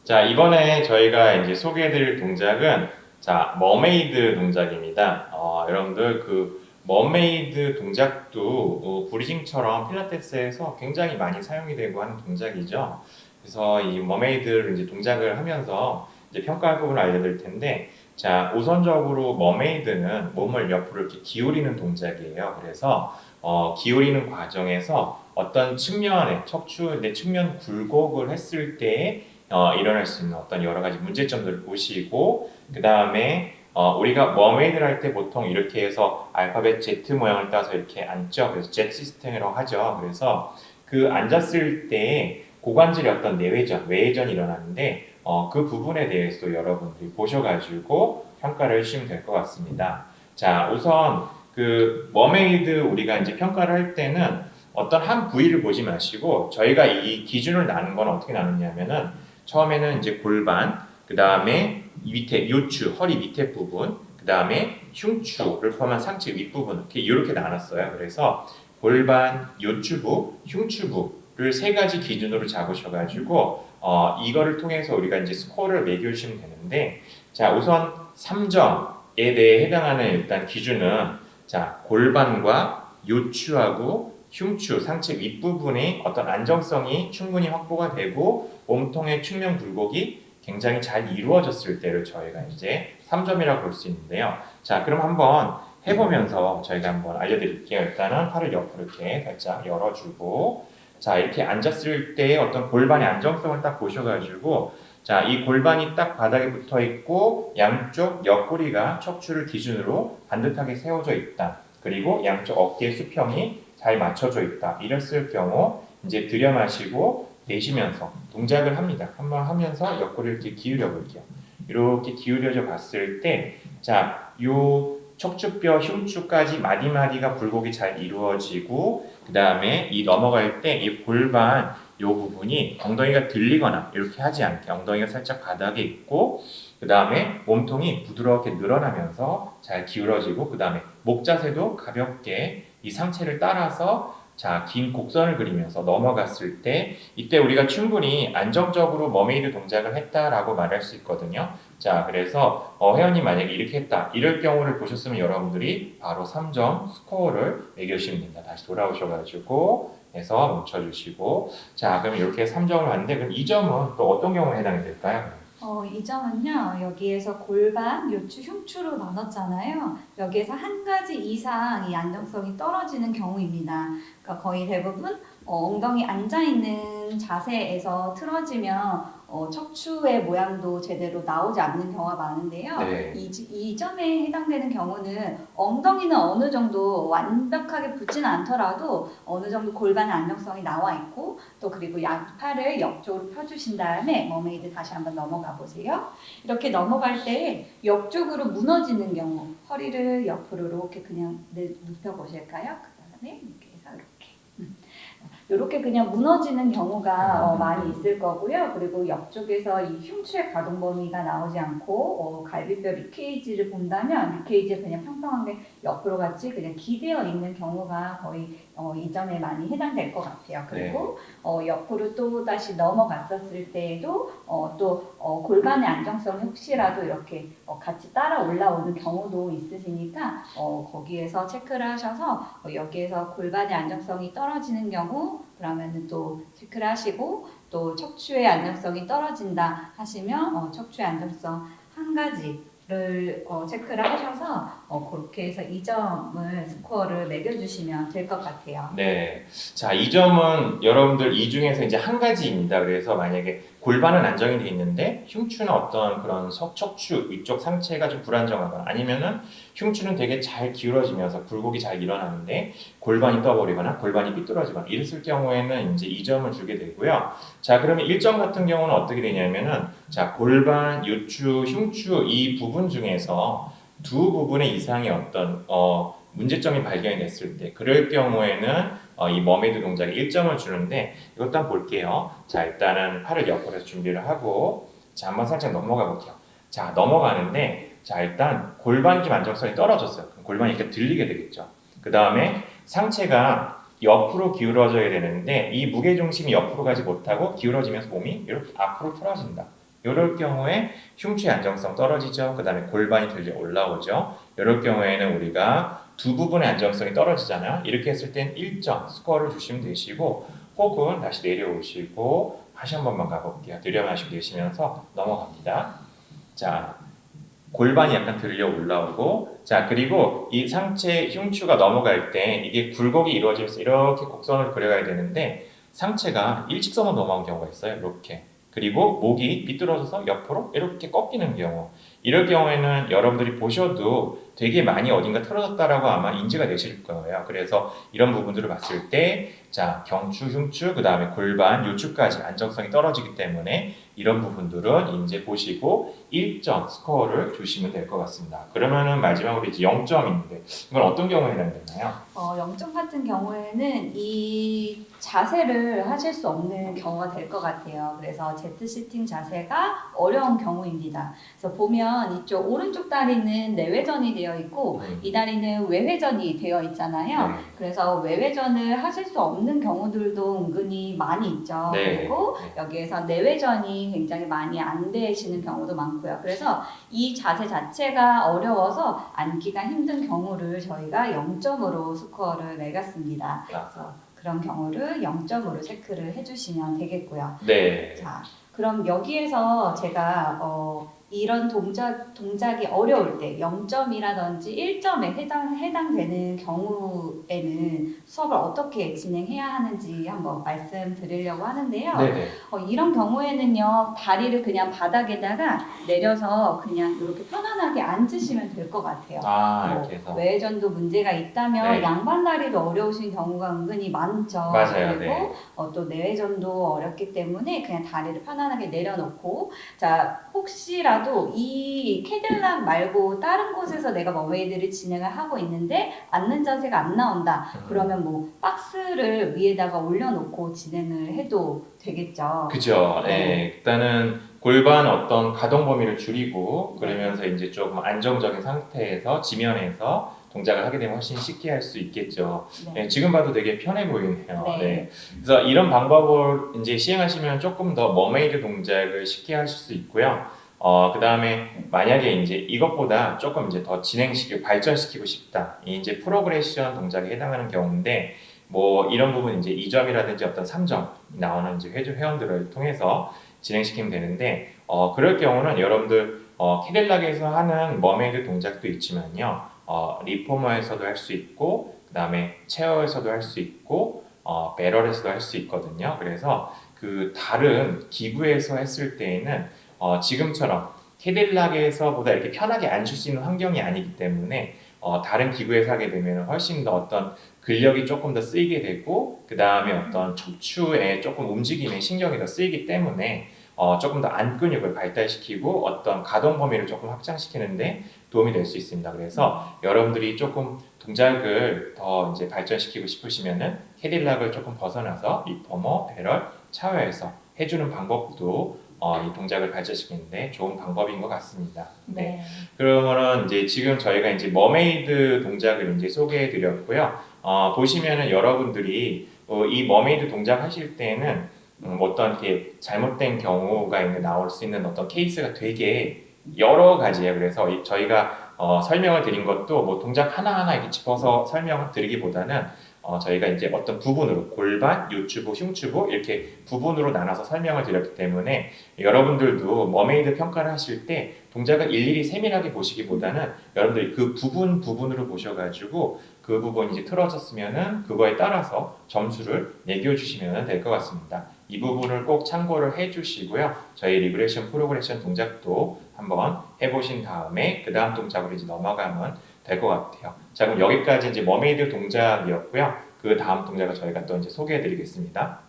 자, 이번에 저희가 이제 소개해드릴 동작은 머메이드 동작입니다. 여러분들 머메이드 동작도 브리징처럼 필라테스에서 굉장히 많이 사용이 되고 하는 동작이죠. 그래서 이 머메이드를 이제 동작을 하면서 이제 평가할 부분을 알려드릴 텐데, 자, 우선적으로 머메이드는 몸을 옆으로 이렇게 기울이는 동작이에요. 그래서 기울이는 과정에서 어떤 측면에 척추 내 측면 굴곡을 했을 때 일어날 수 있는 어떤 여러 가지 문제점들을 보시고, 그 다음에 우리가 머메이드를 할 때 보통 이렇게 해서 알파벳 Z 모양을 따서 이렇게 앉죠. 그래서 Z 시스템이라고 하죠. 그래서 그 앉았을 때 고관절의 어떤 내외전, 외회전이 일어나는데 그 부분에 대해서도 여러분들이 보셔가지고 평가를 해주시면 될 것 같습니다. 자, 우선 그 머메이드 우리가 이제 평가를 할 때는 어떤 한 부위를 보지 마시고 저희가 이 기준을 나눈 건 어떻게 나눴냐면은 처음에는 이제 골반, 그 다음에 밑에 요추, 허리 밑에 부분, 그 다음에 흉추를 포함한 상체 윗부분 이렇게 나눴어요. 그래서 골반, 요추부, 흉추부를 세 가지 기준으로 잡으셔가지고 이거를 통해서 우리가 이제 스코어를 매겨주시면 되는데, 자, 우선 3점에 대해 해당하는 일단 기준은 골반과 요추하고 흉추, 상체 윗부분의 어떤 안정성이 충분히 확보가 되고 몸통의 측면 굴곡이 굉장히 잘 이루어졌을 때를 저희가 이제 3점이라고 볼 수 있는데요. 자, 그럼 한번 해보면서 저희가 한번 알려드릴게요. 일단은 팔을 옆으로 이렇게 살짝 열어주고, 자, 이렇게 앉았을 때 어떤 골반의 안정성을 딱 보셔가지고, 자, 이 골반이 딱 바닥에 붙어 있고 양쪽 옆구리가 척추를 기준으로 반듯하게 세워져 있다. 그리고 양쪽 어깨 수평이 잘 맞춰져 있다. 이랬을 경우 이제 들여 마시고 내쉬면서 동작을 합니다. 한번 하면서 옆구리를 이렇게 기울여 볼게요. 이렇게 기울여져 봤을 때, 자, 요 척추뼈 흉추까지 마디마디가 굴곡이 잘 이루어지고, 그 다음에 이 넘어갈 때 이 골반 요 부분이 엉덩이가 들리거나 이렇게 하지 않게 엉덩이가 살짝 바닥에 있고, 그 다음에 몸통이 부드럽게 늘어나면서 잘 기울어지고, 그 다음에 목 자세도 가볍게 이 상체를 따라서 긴 곡선을 그리면서 넘어갔을 때, 이때 우리가 충분히 안정적으로 머메이드 동작을 했다라고 말할 수 있거든요. 자, 그래서 회원님 만약에 이렇게 했다, 이럴 경우를 보셨으면 여러분들이 바로 3점 스코어를 매겨주시면 됩니다. 다시 돌아오셔가지고 해서 멈춰주시고, 자, 그럼 이렇게 3점을 왔는데, 그럼 2점은 또 어떤 경우에 해당이 될까요? 이 점은요, 여기에서 골반, 요추, 흉추로 나눴잖아요. 여기에서 한 가지 이상 이 안정성이 떨어지는 경우입니다. 그러니까 거의 대부분 엉덩이 앉아있는 자세에서 틀어지면 척추의 모양도 제대로 나오지 않는 경우가 많은데요. 네. 이 점에 해당되는 경우는 엉덩이는 어느 정도 완벽하게 붙지는 않더라도 어느 정도 골반의 안정성이 나와 있고, 또 그리고 팔을 옆쪽으로 펴주신 다음에 머메이드 다시 한번 넘어가 보세요. 이렇게 넘어갈 때 옆쪽으로 무너지는 경우, 허리를 옆으로 이렇게 그냥 눕혀 보실까요? 그 다음에 이렇게 해서 이렇게 그냥 무너지는 경우가 많이 있을 거고요. 그리고 옆쪽에서 이 흉추의 가동 범위가 나오지 않고 갈비뼈 리케이지를 본다면 리케이지가 그냥 평평하게 옆으로 같이 그냥 기대어 있는 경우가 거의 이 점에 많이 해당될 것 같아요. 그리고 옆으로 또 다시 넘어갔었을 때에도 골반의 안정성이 혹시라도 이렇게 같이 따라 올라오는 경우도 있으시니까 거기에서 체크를 하셔서 여기에서 골반의 안정성이 떨어지는 경우, 그러면은 또 체크를 하시고, 또 척추의 안정성이 떨어진다 하시면 척추의 안정성 한 가지를 체크를 하셔서 그렇게 해서 2점을 스코어를 매겨주시면 될 것 같아요. 네. 자, 이 점은 여러분들 이 중에서 이제 한 가지입니다. 그래서 만약에 골반은 안정이 돼 있는데 흉추나 어떤 그런 척추 위쪽 상체가 좀 불안정하거나, 아니면은 흉추는 되게 잘 기울어지면서 굴곡이 잘 일어나는데 골반이 떠버리거나 골반이 삐뚤어지거나 이랬을 경우에는 이제 2점을 주게 되고요. 자, 그러면 1점 같은 경우는 어떻게 되냐면은, 자, 골반, 요추, 흉추 이 부분 중에서 두 부분의 이상의 어떤 문제점이 발견이 됐을 때, 그럴 경우에는 이 머메이드 동작에 1점을 주는데, 이것도 한번 볼게요. 자, 일단은 팔을 옆으로 해서 준비를 하고, 자, 한번 살짝 넘어가 볼게요. 자, 넘어가는데, 자, 일단 골반이 좀 안정성이 떨어졌어요. 그럼 골반이 이렇게 들리게 되겠죠. 그 다음에 상체가 옆으로 기울어져야 되는데 이 무게중심이 옆으로 가지 못하고 기울어지면서 몸이 이렇게 앞으로 틀어진다. 이럴 경우에 흉추의 안정성 떨어지죠. 그 다음에 골반이 들려 올라오죠. 이럴 경우에는 우리가 두 부분의 안정성이 떨어지잖아요. 이렇게 했을 땐 일정 스코어를 주시면 되시고, 혹은 다시 내려오시고 다시 한 번만 가볼게요. 들여마시고 내쉬면서 넘어갑니다. 자, 골반이 약간 들려 올라오고, 자, 그리고 이 상체 흉추가 넘어갈 때 이게 굴곡이 이루어지면서 이렇게 곡선을 그려가야 되는데 상체가 일직선으로 넘어간 경우가 있어요. 이렇게. 그리고 목이 비뚤어져서 옆으로 이렇게 꺾이는 경우. 이럴 경우에는 여러분들이 보셔도 되게 많이 어딘가 틀어졌다라고 아마 인지가 되실 거예요. 그래서 이런 부분들을 봤을 때, 자, 경추, 흉추, 그 다음에 골반, 요추까지 안정성이 떨어지기 때문에 이런 부분들은 이제 보시고 일정 스코어를 주시면 될 것 같습니다. 그러면은 마지막으로 이제 0점인데 이건 어떤 경우에 해당되나요? 0점 같은 경우에는 이 자세를 하실 수 없는 경우가 될 것 같아요. 그래서 제트 시팅 자세가 어려운 경우입니다. 그래서 보면 이쪽 오른쪽 다리는 내외전이 되어 있고 이 다리는 외회전이 되어 있잖아요. 네. 그래서 외회전을 하실 수 없는 경우들도 은근히 많이 있죠. 네. 그리고 네. 여기에서 내외전이 굉장히 많이 안 되시는 경우도 많고요. 그래서 이 자세 자체가 어려워서 앉기가 힘든 경우를 저희가 0점으로 스코어를 매겼습니다. 그래서 그런 경우를 0점으로 체크를 해주시면 되겠고요. 네. 자, 그럼 여기에서 제가 이런 동작이 어려울 때 0점이라든지 1점에 해당되는 경우에는 수업을 어떻게 진행해야 하는지 한번 말씀드리려고 하는데요. 네. 이런 경우에는요, 다리를 그냥 바닥에다가 내려서 그냥 이렇게 편안하게 앉으시면 될 것 같아요. 이렇게 해서. 외전도 문제가 있다면 네. 양반 다리도 어려우신 경우가 은근히 많죠. 맞아요. 그리고 네. 또 내외전도 어렵기 때문에 그냥 다리를 편안하게 내려놓고, 자, 혹시라도 이 캐딜락 말고 다른 곳에서 내가 머메이드를 진행을 하고 있는데 앉는 자세가 안 나온다. 그러면 뭐 박스를 위에다가 올려놓고 진행을 해도 되겠죠. 그죠. 네. 일단은 골반 어떤 가동 범위를 줄이고 그러면서 이제 조금 안정적인 상태에서 지면에서 동작을 하게 되면 훨씬 쉽게 할 수 있겠죠. 네, 지금 봐도 되게 편해 보이네요. 네. 네. 그래서 이런 방법을 이제 시행하시면 조금 더 머메이드 동작을 쉽게 하실 수 있고요. 그 다음에 만약에 이제 이것보다 조금 이제 더 진행시키고 발전시키고 싶다. 이 이제 프로그레션 동작에 해당하는 경우인데, 뭐 이런 부분 이제 2점이라든지 어떤 3점 나오는 이제 회원들을 통해서 진행시키면 되는데, 그럴 경우는 여러분들 캐딜락에서 하는 머메이드 동작도 있지만요, 리포머에서도 할 수 있고, 그 다음에 체어에서도 할 수 있고, 배럴에서도 할 수 있거든요. 그래서 그 다른 기구에서 했을 때에는 지금처럼 캐딜락에서보다 이렇게 편하게 앉을 수 있는 환경이 아니기 때문에 다른 기구에서 하게 되면 훨씬 더 어떤 근력이 조금 더 쓰이게 되고, 그 다음에 어떤 척추에 조금 움직임에 신경이 더 쓰이기 때문에 조금 더 안 근육을 발달시키고 어떤 가동 범위를 조금 확장시키는데 도움이 될 수 있습니다. 그래서 여러분들이 조금 동작을 더 이제 발전시키고 싶으시면은 캐딜락을 조금 벗어나서 리포머, 배럴, 차어에서 해주는 방법도 이 동작을 발전시키는데 좋은 방법인 것 같습니다. 네. 그러면은 이제 지금 저희가 이제 머메이드 동작을 이제 소개해 드렸고요. 보시면은 여러분들이 이 머메이드 동작 하실 때는 어떤 이렇게 잘못된 경우가 나올 수 있는 어떤 케이스가 되게 여러 가지예요. 그래서 저희가 설명을 드린 것도 뭐 동작 하나하나 이렇게 짚어서 설명을 드리기보다는 저희가 이제 어떤 부분으로 골반, 요추부, 흉추부 이렇게 부분으로 나눠서 설명을 드렸기 때문에 여러분들도 머메이드 평가를 하실 때 동작을 일일이 세밀하게 보시기보다는 여러분들이 그 부분으로 보셔가지고 그 부분이 이제 틀어졌으면은 그거에 따라서 점수를 매겨주시면 될 것 같습니다. 이 부분을 꼭 참고를 해주시고요. 저희 리그레션 프로그레션 동작도 한번 해보신 다음에 그 다음 동작으로 이제 넘어가면 될 것 같아요. 자, 그럼 여기까지 이제 머메이드 동작이었고요. 그 다음 동작을 저희가 또 이제 소개해드리겠습니다.